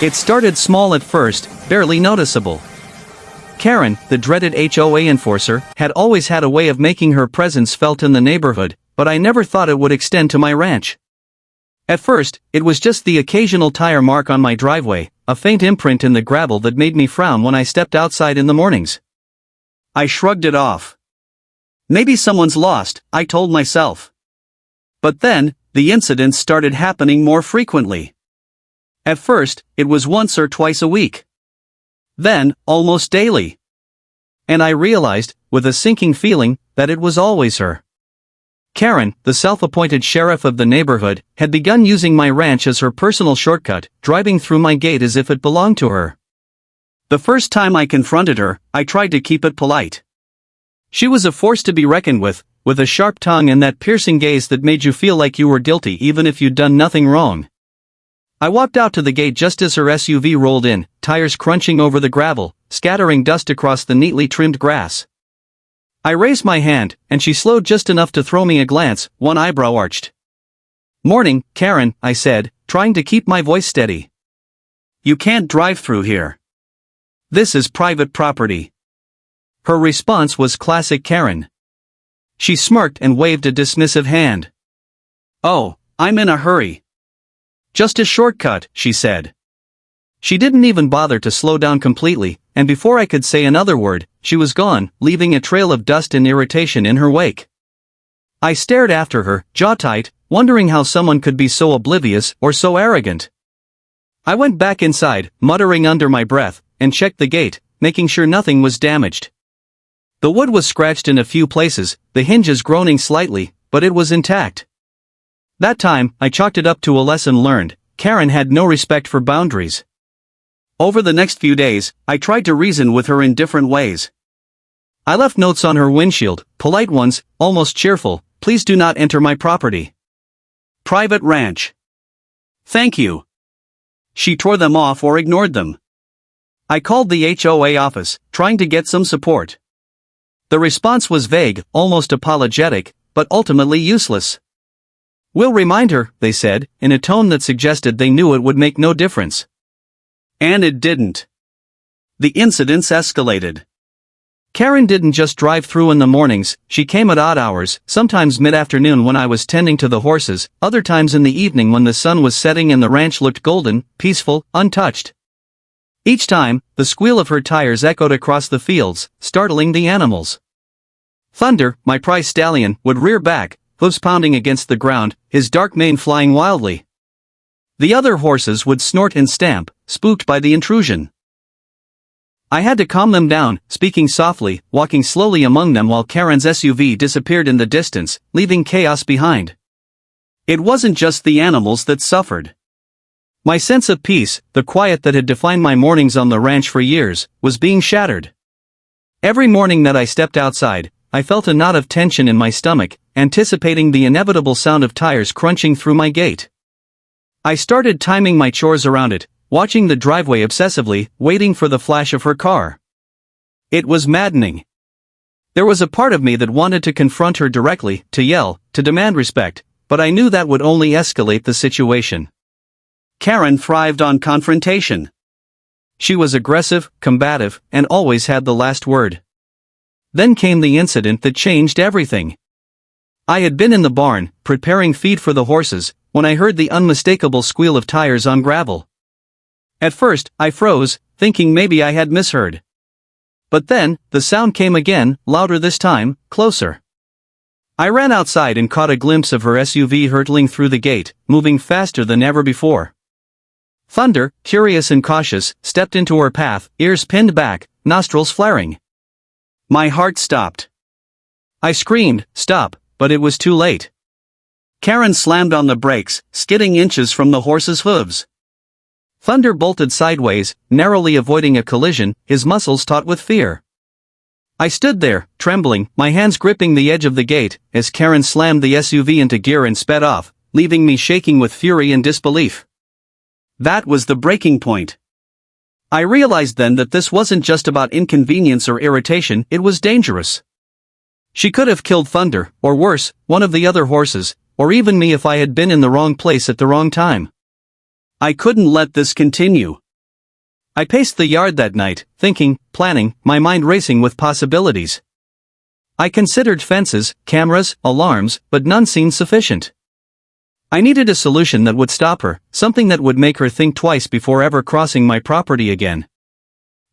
It started small at first, barely noticeable. Karen, the dreaded HOA enforcer, had always had a way of making her presence felt in the neighborhood, but I never thought it would extend to my ranch. At first, it was just the occasional tire mark on my driveway, a faint imprint in the gravel that made me frown when I stepped outside in the mornings. I shrugged it off. Maybe someone's lost, I told myself. But then, the incidents started happening more frequently. At first, it was once or twice a week. Then, almost daily. And I realized, with a sinking feeling, that it was always her. Karen, the self-appointed sheriff of the neighborhood, had begun using my ranch as her personal shortcut, driving through my gate as if it belonged to her. The first time I confronted her, I tried to keep it polite. She was a force to be reckoned with a sharp tongue and that piercing gaze that made you feel like you were guilty even if you'd done nothing wrong. I walked out to the gate just as her SUV rolled in, tires crunching over the gravel, scattering dust across the neatly trimmed grass. I raised my hand, and she slowed just enough to throw me a glance, one eyebrow arched. "Morning, Karen," I said, trying to keep my voice steady. "You can't drive through here. This is private property." Her response was classic Karen. She smirked and waved a dismissive hand. "Oh, I'm in a hurry." "Just a shortcut," she said. She didn't even bother to slow down completely, and before I could say another word, she was gone, leaving a trail of dust and irritation in her wake. I stared after her, jaw tight, wondering how someone could be so oblivious or so arrogant. I went back inside, muttering under my breath, and checked the gate, making sure nothing was damaged. The wood was scratched in a few places, the hinges groaning slightly, but it was intact. That time, I chalked it up to a lesson learned. Karen had no respect for boundaries. Over the next few days, I tried to reason with her in different ways. I left notes on her windshield, polite ones, almost cheerful: "Please do not enter my property. Private ranch. Thank you." She tore them off or ignored them. I called the HOA office, trying to get some support. The response was vague, almost apologetic, but ultimately useless. "We'll remind her," they said, in a tone that suggested they knew it would make no difference. And it didn't. The incidents escalated. Karen didn't just drive through in the mornings, she came at odd hours, sometimes mid-afternoon when I was tending to the horses, other times in the evening when the sun was setting and the ranch looked golden, peaceful, untouched. Each time, the squeal of her tires echoed across the fields, startling the animals. Thunder, my prize stallion, would rear back, hooves pounding against the ground, his dark mane flying wildly. The other horses would snort and stamp, spooked by the intrusion. I had to calm them down, speaking softly, walking slowly among them while Karen's SUV disappeared in the distance, leaving chaos behind. It wasn't just the animals that suffered. My sense of peace, the quiet that had defined my mornings on the ranch for years, was being shattered. Every morning that I stepped outside, I felt a knot of tension in my stomach, anticipating the inevitable sound of tires crunching through my gate. I started timing my chores around it, watching the driveway obsessively, waiting for the flash of her car. It was maddening. There was a part of me that wanted to confront her directly, to yell, to demand respect, but I knew that would only escalate the situation. Karen thrived on confrontation. She was aggressive, combative, and always had the last word. Then came the incident that changed everything. I had been in the barn, preparing feed for the horses, when I heard the unmistakable squeal of tires on gravel. At first, I froze, thinking maybe I had misheard. But then, the sound came again, louder this time, closer. I ran outside and caught a glimpse of her SUV hurtling through the gate, moving faster than ever before. Thunder, curious and cautious, stepped into her path, ears pinned back, nostrils flaring. My heart stopped. I screamed, "Stop," but it was too late. Karen slammed on the brakes, skidding inches from the horse's hooves. Thunder bolted sideways, narrowly avoiding a collision, his muscles taut with fear. I stood there, trembling, my hands gripping the edge of the gate, as Karen slammed the SUV into gear and sped off, leaving me shaking with fury and disbelief. That was the breaking point. I realized then that this wasn't just about inconvenience or irritation, it was dangerous. She could have killed Thunder, or worse, one of the other horses, or even me if I had been in the wrong place at the wrong time. I couldn't let this continue. I paced the yard that night, thinking, planning, my mind racing with possibilities. I considered fences, cameras, alarms, but none seemed sufficient. I needed a solution that would stop her, something that would make her think twice before ever crossing my property again.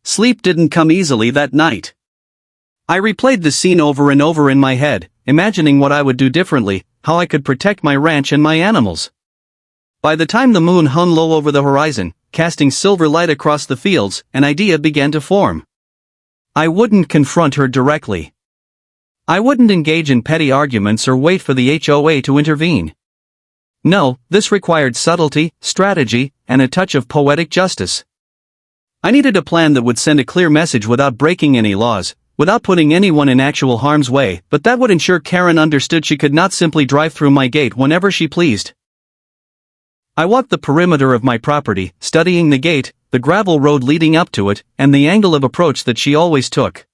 Sleep didn't come easily that night. I replayed the scene over and over in my head, imagining what I would do differently, how I could protect my ranch and my animals. By the time the moon hung low over the horizon, casting silver light across the fields, an idea began to form. I wouldn't confront her directly. I wouldn't engage in petty arguments or wait for the HOA to intervene. No, this required subtlety, strategy, and a touch of poetic justice. I needed a plan that would send a clear message without breaking any laws, without putting anyone in actual harm's way, but that would ensure Karen understood she could not simply drive through my gate whenever she pleased. I walked the perimeter of my property, studying the gate, the gravel road leading up to it, and the angle of approach that she always took.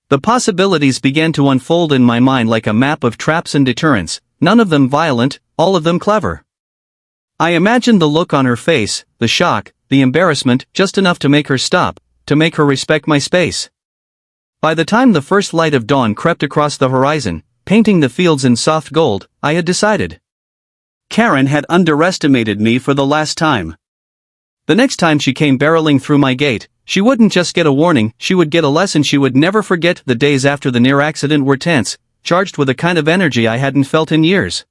The possibilities began to unfold in my mind like a map of traps and deterrents, none of them violent, all of them clever. I imagined the look on her face, the shock, the embarrassment, just enough to make her stop, to make her respect my space. By the time the first light of dawn crept across the horizon, painting the fields in soft gold, I had decided. Karen had underestimated me for the last time. The next time she came barreling through my gate, she wouldn't just get a warning, she would get a lesson she would never forget. The days after the near accident were tense, charged with a kind of energy I hadn't felt in years.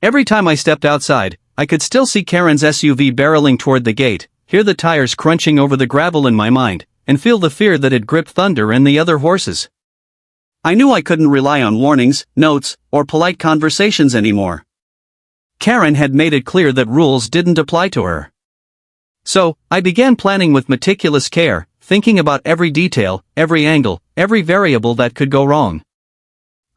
Every time I stepped outside, I could still see Karen's SUV barreling toward the gate, hear the tires crunching over the gravel in my mind, and feel the fear that had gripped Thunder and the other horses. I knew I couldn't rely on warnings, notes, or polite conversations anymore. Karen had made it clear that rules didn't apply to her. So, I began planning with meticulous care, thinking about every detail, every angle, every variable that could go wrong.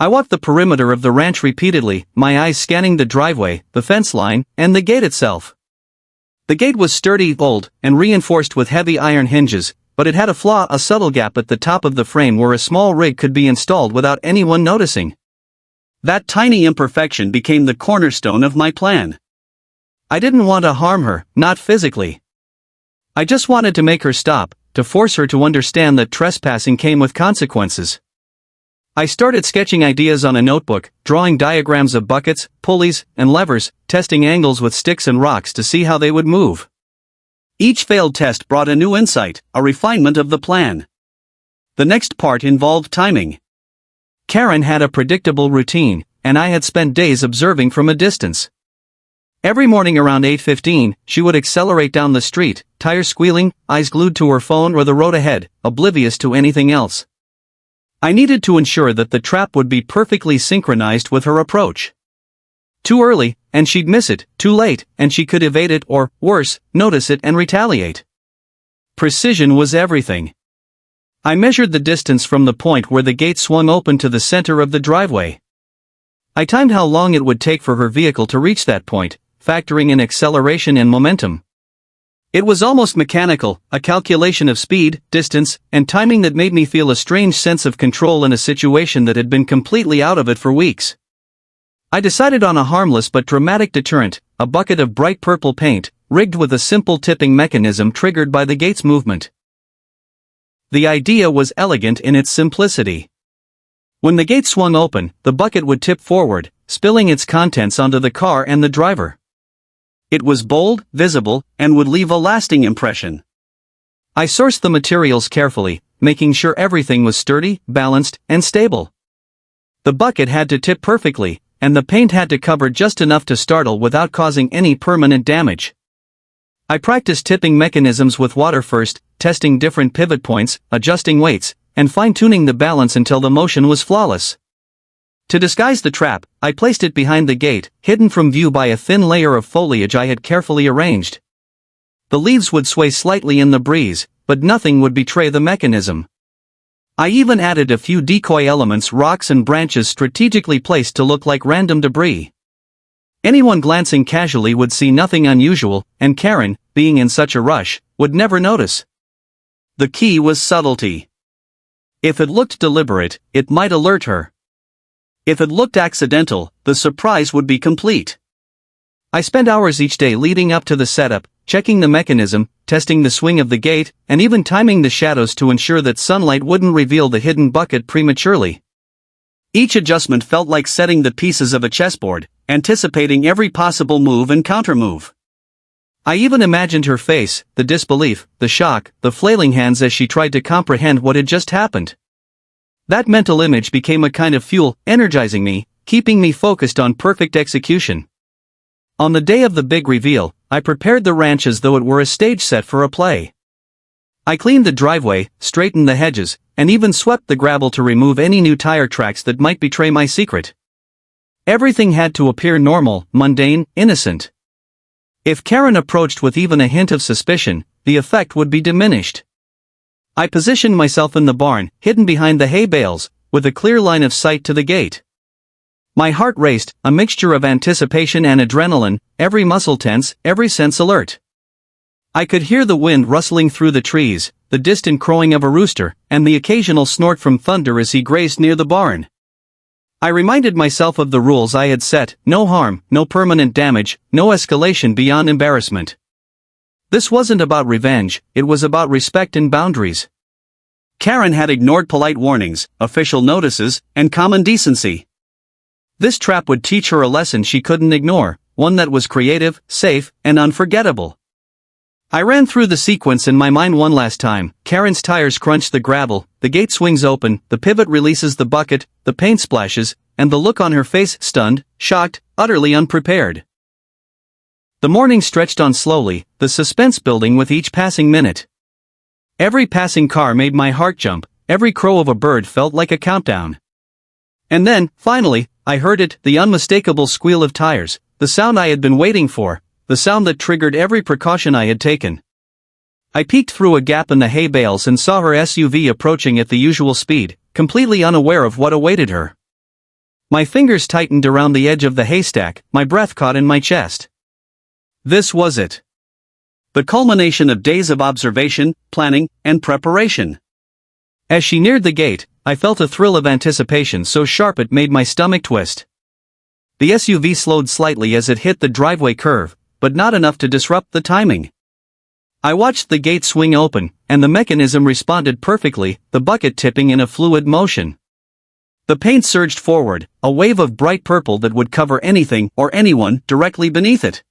I walked the perimeter of the ranch repeatedly, my eyes scanning the driveway, the fence line, and the gate itself. The gate was sturdy, old, and reinforced with heavy iron hinges, but it had a flaw, a subtle gap at the top of the frame where a small rig could be installed without anyone noticing. That tiny imperfection became the cornerstone of my plan. I didn't want to harm her, not physically. I just wanted to make her stop, to force her to understand that trespassing came with consequences. I started sketching ideas on a notebook, drawing diagrams of buckets, pulleys, and levers, testing angles with sticks and rocks to see how they would move. Each failed test brought a new insight, a refinement of the plan. The next part involved timing. Karen had a predictable routine, and I had spent days observing from a distance. Every morning around 8:15, she would accelerate down the street, tires squealing, eyes glued to her phone or the road ahead, oblivious to anything else. I needed to ensure that the trap would be perfectly synchronized with her approach. Too early, and she'd miss it; too late, and she could evade it or, worse, notice it and retaliate. Precision was everything. I measured the distance from the point where the gate swung open to the center of the driveway. I timed how long it would take for her vehicle to reach that point, factoring in acceleration and momentum. It was almost mechanical, a calculation of speed, distance, and timing that made me feel a strange sense of control in a situation that had been completely out of it for weeks. I decided on a harmless but dramatic deterrent, a bucket of bright purple paint, rigged with a simple tipping mechanism triggered by the gate's movement. The idea was elegant in its simplicity. When the gate swung open, the bucket would tip forward, spilling its contents onto the car and the driver. It was bold, visible, and would leave a lasting impression. I sourced the materials carefully, making sure everything was sturdy, balanced, and stable. The bucket had to tip perfectly, and the paint had to cover just enough to startle without causing any permanent damage. I practiced tipping mechanisms with water first, testing different pivot points, adjusting weights, and fine-tuning the balance until the motion was flawless. To disguise the trap, I placed it behind the gate, hidden from view by a thin layer of foliage I had carefully arranged. The leaves would sway slightly in the breeze, but nothing would betray the mechanism. I even added a few decoy elements, rocks and branches strategically placed to look like random debris. Anyone glancing casually would see nothing unusual, and Karen, being in such a rush, would never notice. The key was subtlety. If it looked deliberate, it might alert her. If it looked accidental, the surprise would be complete. I spent hours each day leading up to the setup, checking the mechanism, testing the swing of the gate, and even timing the shadows to ensure that sunlight wouldn't reveal the hidden bucket prematurely. Each adjustment felt like setting the pieces of a chessboard, anticipating every possible move and countermove. I even imagined her face, the disbelief, the shock, the flailing hands as she tried to comprehend what had just happened. That mental image became a kind of fuel, energizing me, keeping me focused on perfect execution. On the day of the big reveal, I prepared the ranch as though it were a stage set for a play. I cleaned the driveway, straightened the hedges, and even swept the gravel to remove any new tire tracks that might betray my secret. Everything had to appear normal, mundane, innocent. If Karen approached with even a hint of suspicion, the effect would be diminished. I positioned myself in the barn, hidden behind the hay bales, with a clear line of sight to the gate. My heart raced, a mixture of anticipation and adrenaline, every muscle tense, every sense alert. I could hear the wind rustling through the trees, the distant crowing of a rooster, and the occasional snort from thunder as he grazed near the barn. I reminded myself of the rules I had set: no harm, no permanent damage, no escalation beyond embarrassment. This wasn't about revenge, it was about respect and boundaries. Karen had ignored polite warnings, official notices, and common decency. This trap would teach her a lesson she couldn't ignore, one that was creative, safe, and unforgettable. I ran through the sequence in my mind one last time. Karen's tires crunch the gravel, the gate swings open, the pivot releases the bucket, the paint splashes, and the look on her face: stunned, shocked, utterly unprepared. The morning stretched on slowly, the suspense building with each passing minute. Every passing car made my heart jump, every crow of a bird felt like a countdown. And then, finally, I heard it, the unmistakable squeal of tires, the sound I had been waiting for, the sound that triggered every precaution I had taken. I peeked through a gap in the hay bales and saw her SUV approaching at the usual speed, completely unaware of what awaited her. My fingers tightened around the edge of the haystack, my breath caught in my chest. This was it. The culmination of days of observation, planning, and preparation. As she neared the gate, I felt a thrill of anticipation so sharp it made my stomach twist. The SUV slowed slightly as it hit the driveway curve, but not enough to disrupt the timing. I watched the gate swing open, and the mechanism responded perfectly, the bucket tipping in a fluid motion. The paint surged forward, a wave of bright purple that would cover anything or anyone directly beneath it.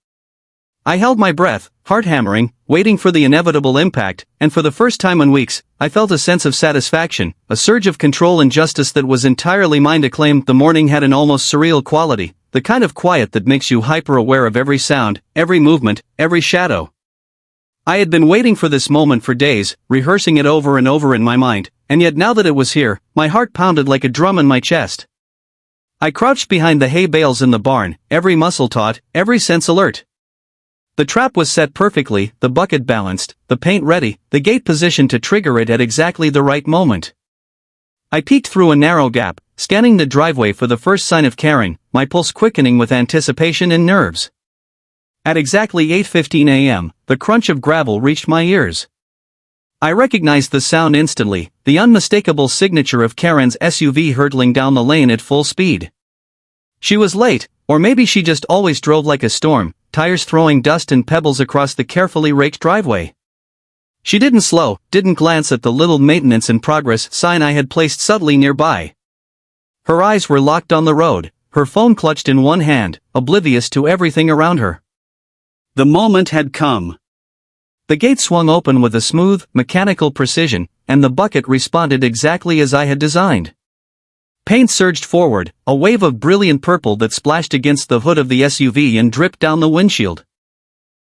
I held my breath, heart hammering, waiting for the inevitable impact, and for the first time in weeks, I felt a sense of satisfaction, a surge of control and justice that was entirely mine to claim. The morning had an almost surreal quality, the kind of quiet that makes you hyper-aware of every sound, every movement, every shadow. I had been waiting for this moment for days, rehearsing it over and over in my mind, and yet now that it was here, my heart pounded like a drum in my chest. I crouched behind the hay bales in the barn, every muscle taut, every sense alert. The trap was set perfectly, the bucket balanced, the paint ready, the gate positioned to trigger it at exactly the right moment. I peeked through a narrow gap, scanning the driveway for the first sign of Karen, my pulse quickening with anticipation and nerves. At exactly 8:15 a.m., the crunch of gravel reached my ears. I recognized the sound instantly, the unmistakable signature of Karen's SUV hurtling down the lane at full speed. She was late, or maybe she just always drove like a storm, tires throwing dust and pebbles across the carefully raked driveway. She didn't slow, didn't glance at the little maintenance in progress sign I had placed subtly nearby. Her eyes were locked on the road, her phone clutched in one hand, oblivious to everything around her. The moment had come. The gate swung open with a smooth, mechanical precision, and the bucket responded exactly as I had designed. Paint surged forward, a wave of brilliant purple that splashed against the hood of the SUV and dripped down the windshield.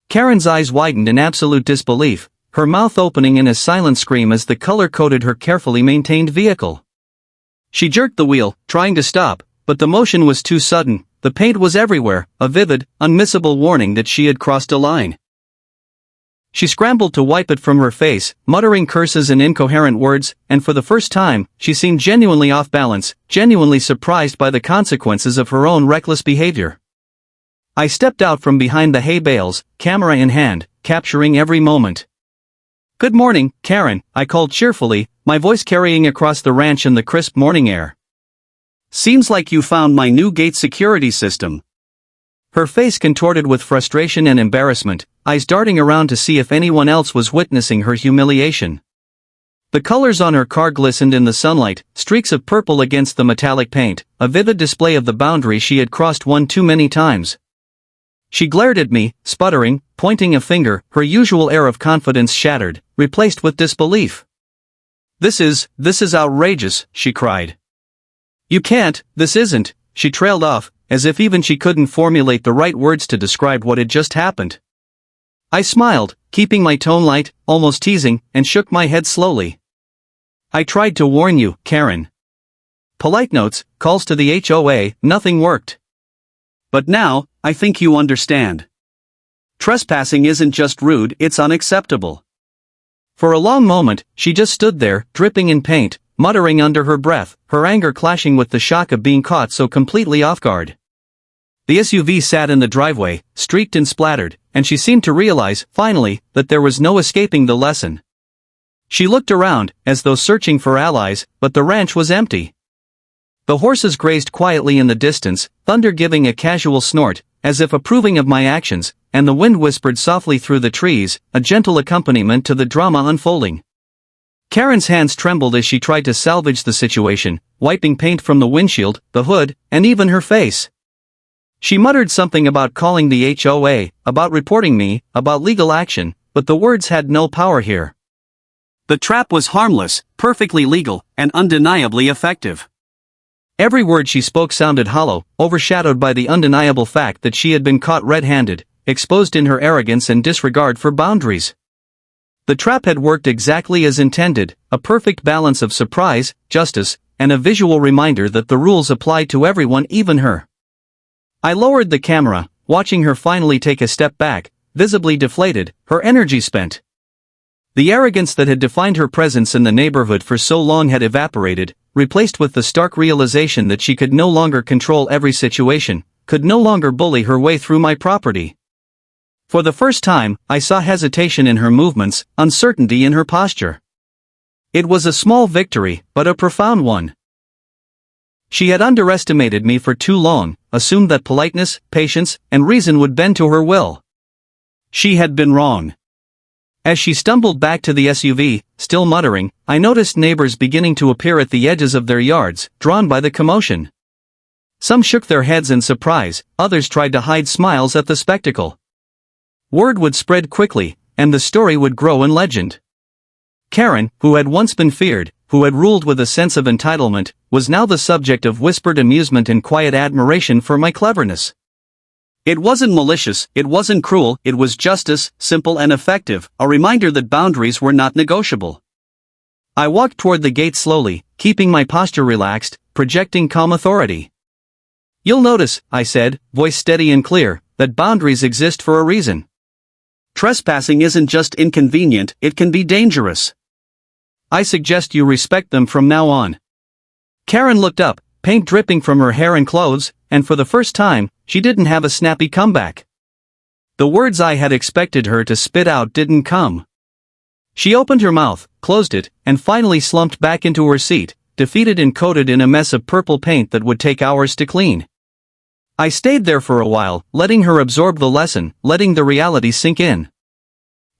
Karen's eyes widened in absolute disbelief, her mouth opening in a silent scream as the color coated her carefully maintained vehicle. She jerked the wheel, trying to stop, but the motion was too sudden. The paint was everywhere, a vivid, unmissable warning that she had crossed a line. She scrambled to wipe it from her face, muttering curses and incoherent words, and for the first time, she seemed genuinely off balance, genuinely surprised by the consequences of her own reckless behavior. I stepped out from behind the hay bales, camera in hand, capturing every moment. "Good morning, Karen," I called cheerfully, my voice carrying across the ranch in the crisp morning air. "Seems like you found my new gate security system." Her face contorted with frustration and embarrassment, eyes darting around to see if anyone else was witnessing her humiliation. The colors on her car glistened in the sunlight, streaks of purple against the metallic paint, a vivid display of the boundary she had crossed one too many times. She glared at me, sputtering, pointing a finger, her usual air of confidence shattered, replaced with disbelief. This is outrageous," she cried. "You can't, this isn't," she trailed off, as if even she couldn't formulate the right words to describe what had just happened. I smiled, keeping my tone light, almost teasing, and shook my head slowly. "I tried to warn you, Karen. Polite notes, calls to the HOA, nothing worked. But now, I think you understand. Trespassing isn't just rude, it's unacceptable." For a long moment, she just stood there, dripping in paint, muttering under her breath, her anger clashing with the shock of being caught so completely off guard. The SUV sat in the driveway, streaked and splattered, and she seemed to realize, finally, that there was no escaping the lesson. She looked around, as though searching for allies, but the ranch was empty. The horses grazed quietly in the distance, thunder giving a casual snort, as if approving of my actions, and the wind whispered softly through the trees, a gentle accompaniment to the drama unfolding. Karen's hands trembled as she tried to salvage the situation, wiping paint from the windshield, the hood, and even her face. She muttered something about calling the HOA, about reporting me, about legal action, but the words had no power here. The trap was harmless, perfectly legal, and undeniably effective. Every word she spoke sounded hollow, overshadowed by the undeniable fact that she had been caught red-handed, exposed in her arrogance and disregard for boundaries. The trap had worked exactly as intended, a perfect balance of surprise, justice, and a visual reminder that the rules applied to everyone, even her. I lowered the camera, watching her finally take a step back, visibly deflated, her energy spent. The arrogance that had defined her presence in the neighborhood for so long had evaporated, replaced with the stark realization that she could no longer control every situation, could no longer bully her way through my property. For the first time, I saw hesitation in her movements, uncertainty in her posture. It was a small victory, but a profound one. She had underestimated me for too long, assumed that politeness, patience, and reason would bend to her will. She had been wrong. As she stumbled back to the SUV, still muttering, I noticed neighbors beginning to appear at the edges of their yards, drawn by the commotion. Some shook their heads in surprise, others tried to hide smiles at the spectacle. Word would spread quickly, and the story would grow in legend. Karen, who had once been feared, who had ruled with a sense of entitlement, was now the subject of whispered amusement and quiet admiration for my cleverness. It wasn't malicious, it wasn't cruel, it was justice, simple and effective, a reminder that boundaries were not negotiable. I walked toward the gate slowly, keeping my posture relaxed, projecting calm authority. You'll notice, I said, voice steady and clear, that boundaries exist for a reason. Trespassing isn't just inconvenient, it can be dangerous. I suggest you respect them from now on. Karen looked up, paint dripping from her hair and clothes, and for the first time, she didn't have a snappy comeback. The words I had expected her to spit out didn't come. She opened her mouth, closed it, and finally slumped back into her seat, defeated and coated in a mess of purple paint that would take hours to clean. I stayed there for a while, letting her absorb the lesson, letting the reality sink in.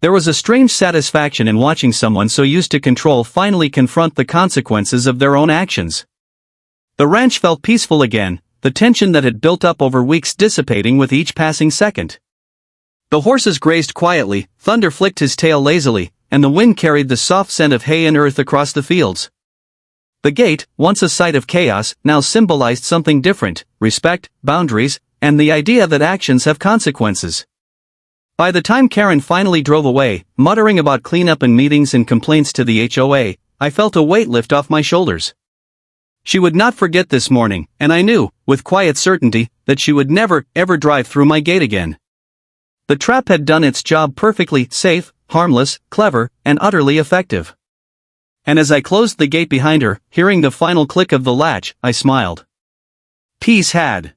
There was a strange satisfaction in watching someone so used to control finally confront the consequences of their own actions. The ranch felt peaceful again, the tension that had built up over weeks dissipating with each passing second. The horses grazed quietly, thunder flicked his tail lazily, and the wind carried the soft scent of hay and earth across the fields. The gate, once a site of chaos, now symbolized something different: respect, boundaries, and the idea that actions have consequences. By the time Karen finally drove away, muttering about cleanup and meetings and complaints to the HOA, I felt a weight lift off my shoulders. She would not forget this morning, and I knew, with quiet certainty, that she would never, ever drive through my gate again. The trap had done its job perfectly, safe, harmless, clever, and utterly effective. And as I closed the gate behind her, hearing the final click of the latch, I smiled. Peace had